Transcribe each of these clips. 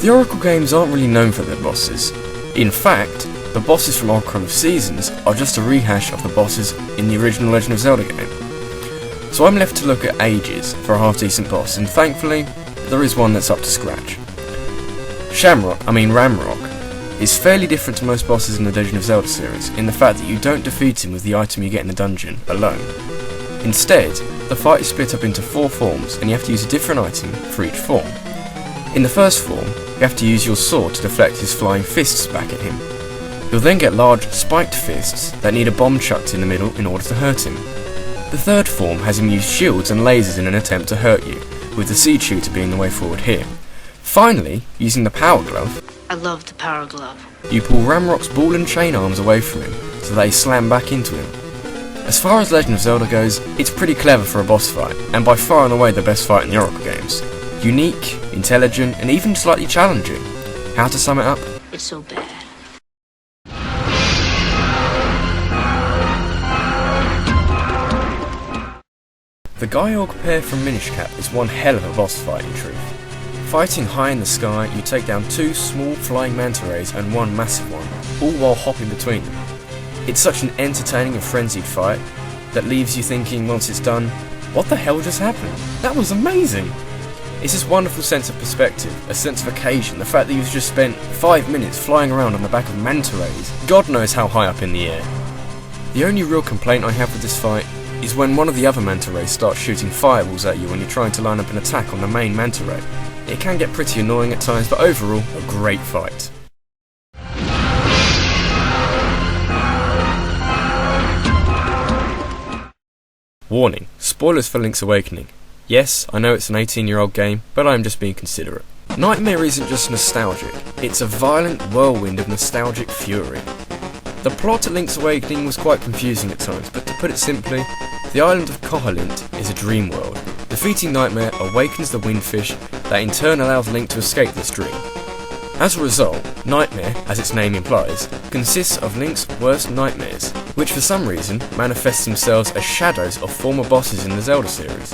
The Oracle games aren't really known for their bosses. In fact, the bosses from Oracle of Seasons are just a rehash of the bosses in the original Legend of Zelda game. So I'm left to look at ages for a half decent boss, and thankfully, there is one that's up to scratch. RAMROCK is fairly different to most bosses in the Legend of Zelda series, in the fact that you don't defeat him with the item you get in the dungeon alone. Instead, the fight is split up into 4 forms, and you have to use a different item for each form. In the first form, you have to use your sword to deflect his flying fists back at him. You'll then get large, spiked fists that need a bomb chucked in the middle in order to hurt him. The third form has him use shields and lasers in an attempt to hurt you, with the seed shooter being the way forward here. Finally, using the power glove, I love the power glove, you pull Ramrock's ball and chain arms away from him, so they slam back into him. As far as Legend of Zelda goes, it's pretty clever for a boss fight, and by far and away the best fight in the Oracle games. Unique, intelligent, and even slightly challenging. How to sum it up? it's so bad. The GYORG pair from MINISH is one hell of a boss fight in truth. Fighting high in the sky, you take down 2 small flying manta rays and 1 massive one, all while hopping between them. It's such an entertaining and frenzied fight that leaves you thinking once it's done, what the hell just happened? That was amazing! It's this wonderful sense of perspective, a sense of occasion, the fact that you've just spent 5 minutes flying around on the back of manta rays, God knows how high up in the air. The only real complaint I have with this fight is when one of the other manta rays starts shooting fireballs at you when you're trying to line up an attack on the main manta ray. It can get pretty annoying at times, but overall, a great fight. Warning, spoilers for Link's Awakening. Yes, I know it's an 18-year-old game, but I'm just being considerate. Nightmare isn't just nostalgic, it's a violent whirlwind of nostalgic fury. The plot of Link's Awakening was quite confusing at times, but to put it simply, the island of Koholint is a dream world. Defeating Nightmare awakens the windfish that in turn allows Link to escape this dream. As a result, Nightmare, as its name implies, consists of Link's worst nightmares, which for some reason manifest themselves as shadows of former bosses in the Zelda series.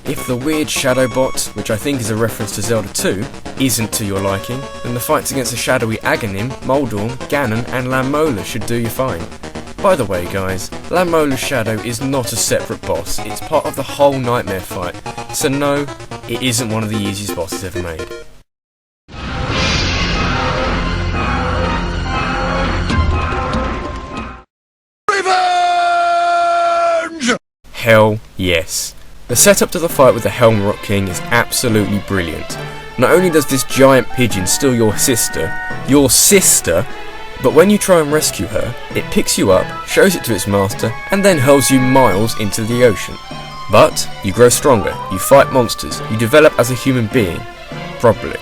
If the weird shadow bot, which I think is a reference to Zelda 2, isn't to your liking, then the fights against the shadowy Aghanim, Moldorm, Ganon and Lanmola should do you fine. By the way guys, Lanmola's shadow is not a separate boss, it's part of the whole Nightmare fight, so no, it isn't one of the easiest bosses ever made. Revenge! Hell yes. The setup to the fight with the HELMAROC King is absolutely brilliant. Not only does this giant pigeon steal your sister, but when you try and rescue her, it picks you up, shows it to its master, and then hurls you miles into the ocean. But you grow stronger, you fight monsters, you develop as a human being, properly.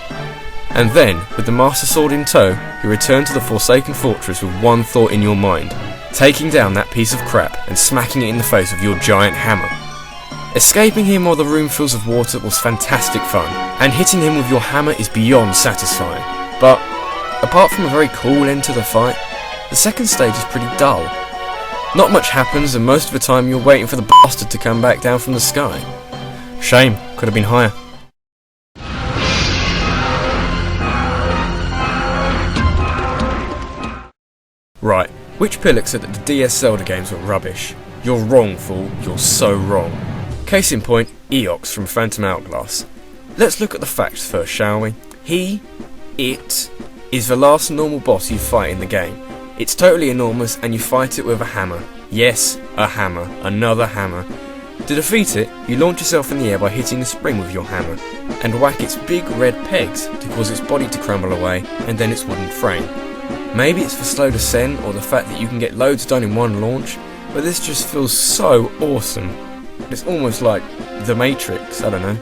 And then, with the Master Sword in tow, you return to the Forsaken Fortress with one thought in your mind, taking down that piece of crap and smacking it in the face with your giant hammer. Escaping him while the room fills with water was fantastic fun, and hitting him with your hammer is beyond satisfying. But, apart from a very cool end to the fight, the second stage is pretty dull. Not much happens, and most of the time you're waiting for the bastard to come back down from the sky. Shame, could have been higher. Right, which pillock said that the DS Zelda games were rubbish? You're wrong, fool, you're so wrong. Case in point, Eox from Phantom Hourglass. Let's look at the facts first, shall we? It is the last normal boss you fight in the game. It's totally enormous and you fight it with a hammer. Yes, a hammer. Another hammer. To defeat it, you launch yourself in the air by hitting the spring with your hammer, and whack its big red pegs to cause its body to crumble away, and then its wooden frame. Maybe it's the slow descent or the fact that you can get loads done in one launch, but this just feels so awesome. It's almost like The Matrix, I don't know.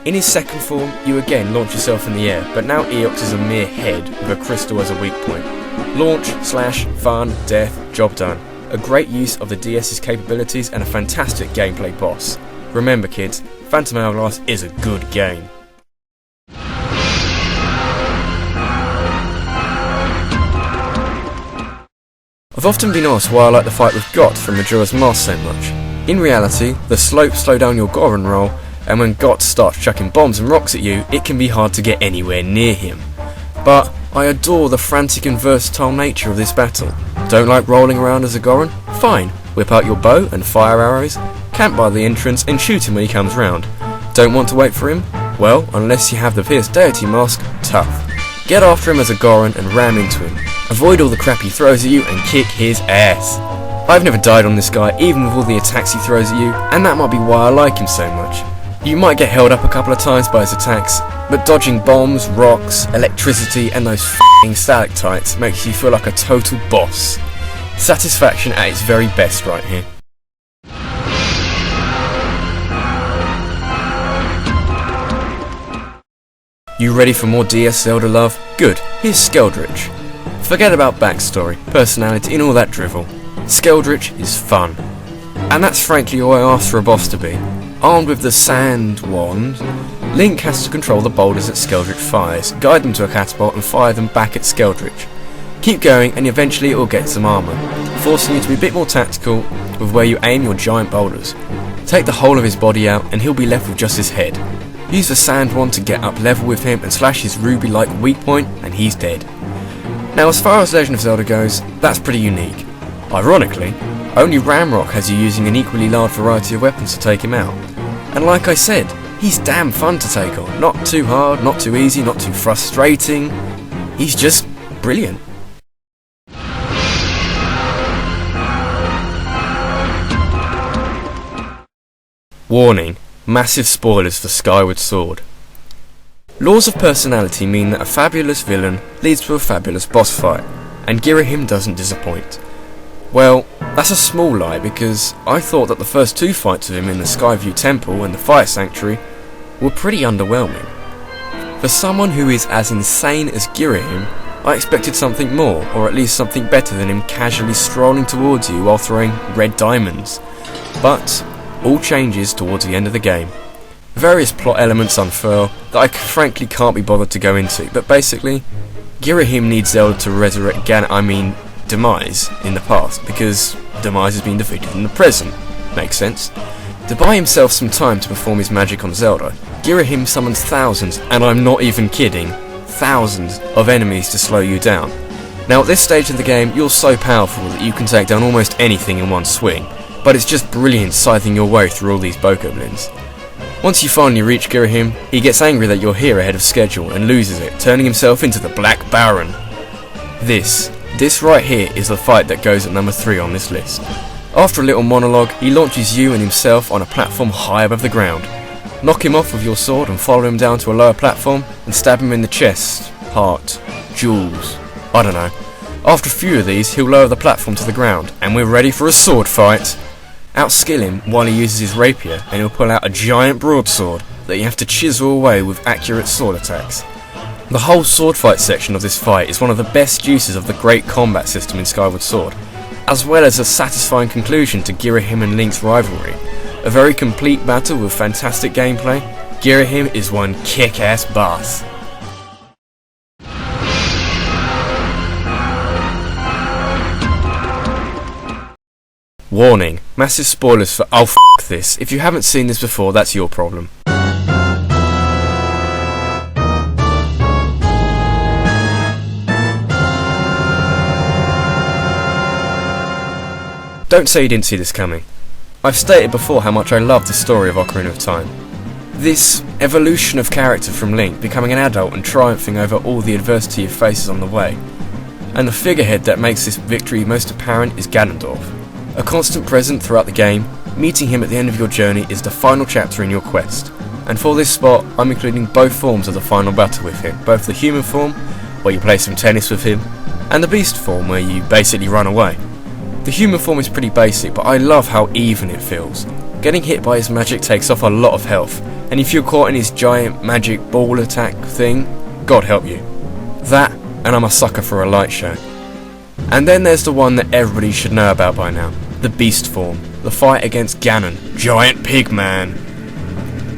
In his second form, you again launch yourself in the air, but now Eox is a mere head with a crystal as a weak point. Launch, slash, fun, death, job done. A great use of the DS's capabilities and a fantastic gameplay boss. Remember kids, Phantom Hourglass is a good game. I've often been asked why I like the fight with Got from MAJORA'S so much. In reality, the slope slow down your Goron roll and when GOT starts chucking bombs and rocks at you, it can be hard to get anywhere near him. But I adore the frantic and versatile nature of this battle. Don't like rolling around as a Goron? Fine, whip out your bow and fire arrows, camp by the entrance and shoot him when he comes round. Don't want to wait for him? Well, unless you have the Pierced Deity mask, tough. Get after him as a Goron and ram into him. Avoid all the crap he throws at you and kick his ass. I've never died on this guy, even with all the attacks he throws at you, and that might be why I like him so much. You might get held up a couple of times by his attacks, but dodging bombs, rocks, electricity and those f***ing stalactites makes you feel like a total boss. Satisfaction at its very best right here. You ready for more DS Zelda love? Good, here's SKELDRITCH. Forget about backstory, personality and all that drivel. SKELDRITCH is fun. And that's frankly all I asked for a boss to be. Armed with the Sand Wand, Link has to control the boulders that SKELDRITCH fires, guide them to a catapult and fire them back at SKELDRITCH. Keep going and eventually it will get some armour, forcing you to be a bit more tactical with where you aim your giant boulders. Take the whole of his body out and he'll be left with just his head. Use the Sand Wand to get up level with him and slash his ruby-like weak point and he's dead. Now as far as Legend of Zelda goes, that's pretty unique. Ironically, only RAMROCK has you using an equally large variety of weapons to take him out. And like I said, he's damn fun to take on. Not too hard, not too easy, not too frustrating. He's just brilliant. Warning, massive spoilers for Skyward Sword. Laws of personality mean that a fabulous villain leads to a fabulous boss fight, and GHIRAHIM doesn't disappoint. Well, that's a small lie because I thought that the first two fights of him in the Skyview Temple and the Fire Sanctuary were pretty underwhelming. For someone who is as insane as GHIRAHIM, I expected something more, or at least something better than him casually strolling towards you while throwing red diamonds. But all changes towards the end of the game. Various plot elements unfurl that I frankly can't be bothered to go into, but basically, GHIRAHIM needs Zelda to resurrect Demise in the past, because Demise has been defeated in the present. Makes sense. To buy himself some time to perform his magic on Zelda, GHIRAHIM summons thousands, and I'm not even kidding, thousands of enemies to slow you down. Now at this stage of the game, you're so powerful that you can take down almost anything in one swing, but it's just brilliant scything your way through all these bokoblins. Once you finally reach GHIRAHIM, he gets angry that you're here ahead of schedule and loses it, turning himself into the Black Baron. This right here is the fight that goes at number 3 on this list. After a little monologue, he launches you and himself on a platform high above the ground. Knock him off with your sword and follow him down to a lower platform and stab him in the chest, heart, jewels, I don't know. After a few of these, he'll lower the platform to the ground and we're ready for a sword fight. Outskill him while he uses his rapier and he'll pull out a giant broadsword that you have to chisel away with accurate sword attacks. The whole sword fight section of this fight is one of the best uses of the great combat system in Skyward Sword, as well as a satisfying conclusion to GHIRAHIM and Link's rivalry. A very complete battle with fantastic gameplay. GHIRAHIM is one kick-ass boss. Warning, massive spoilers for oh f*** this. If you haven't seen this before, that's your problem. Don't say you didn't see this coming. I've stated before how much I love the story of Ocarina of Time. This evolution of character from Link, becoming an adult and triumphing over all the adversity he faces on the way. And the figurehead that makes this victory most apparent is Ganondorf. A constant present throughout the game, meeting him at the end of your journey is the final chapter in your quest. And for this spot, I'm including both forms of the final battle with him, both the human form, where you play some tennis with him, and the beast form, where you basically run away. The human form is pretty basic, but I love how even it feels. Getting hit by his magic takes off a lot of health, and if you're caught in his giant magic ball attack thing, God help you. That, and I'm a sucker for a light show. And then there's the one that everybody should know about by now, the beast form, the fight against Ganon, Giant Pig Man.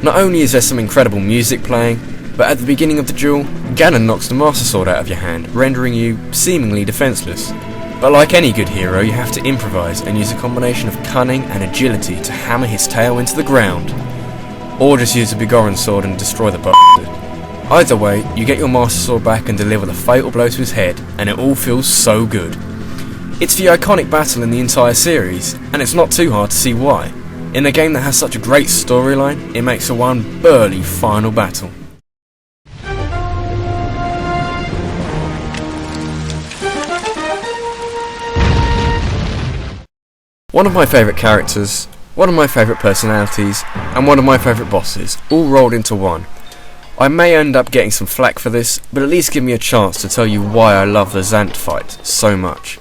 Not only is there some incredible music playing, but at the beginning of the duel, Ganon knocks the Master Sword out of your hand, rendering you seemingly defenceless. But like any good hero, you have to improvise and use a combination of cunning and agility to hammer his tail into the ground. or just use the Bigoron's sword and destroy the bastard. Either way, you get your Master Sword back and deliver the fatal blow to his head, and it all feels so good. It's the iconic battle in the entire series, and it's not too hard to see why. In a game that has such a great storyline, it makes for one burly final battle. One of my favourite characters, one of my favourite personalities, and one of my favourite bosses, all rolled into one. I may end up getting some flack for this, but at least give me a chance to tell you why I love the ZANT fight so much.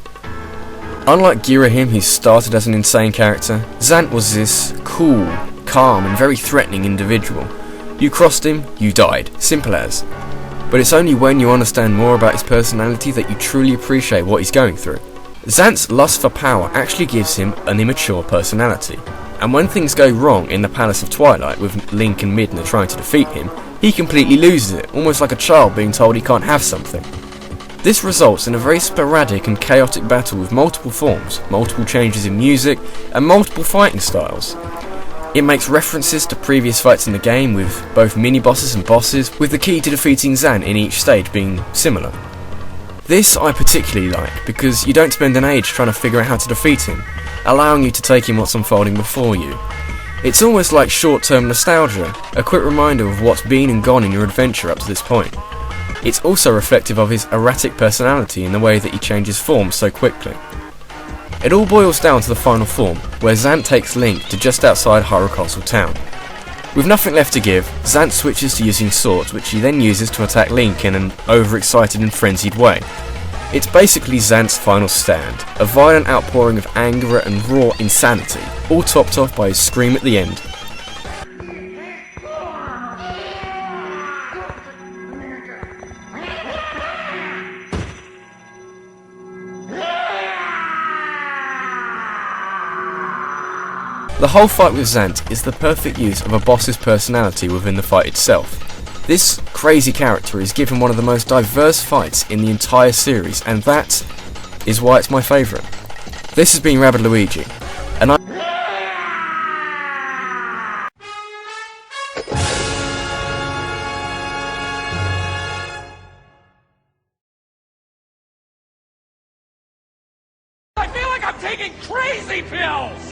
Unlike GHIRAHIM, who started as an insane character, ZANT was this cool, calm and very threatening individual. You crossed him, you died, simple as. But it's only when you understand more about his personality that you truly appreciate what he's going through. ZANT's lust for power actually gives him an immature personality, and when things go wrong in the Palace of Twilight with Link and Midna trying to defeat him, he completely loses it, almost like a child being told he can't have something. This results in a very sporadic and chaotic battle with multiple forms, multiple changes in music, and multiple fighting styles. It makes references to previous fights in the game with both mini-bosses and bosses, with the key to defeating ZANT in each stage being similar. This I particularly like, because you don't spend an age trying to figure out how to defeat him, allowing you to take in what's unfolding before you. It's almost like short-term nostalgia, a quick reminder of what's been and gone in your adventure up to this point. It's also reflective of his erratic personality in the way that he changes form so quickly. It all boils down to the final form, where ZANT takes Link to just outside Hyrule Castle town. With nothing left to give, ZANT switches to using swords, which he then uses to attack Link in an overexcited and frenzied way. It's basically ZANT's final stand, a violent outpouring of anger and raw insanity, all topped off by his scream at the end. The whole fight with ZANT is the perfect use of a boss's personality within the fight itself. This crazy character is given one of the most diverse fights in the entire series, and that is why it's my favourite. This has been RABBIDLUGI, and I feel like I'm taking crazy pills!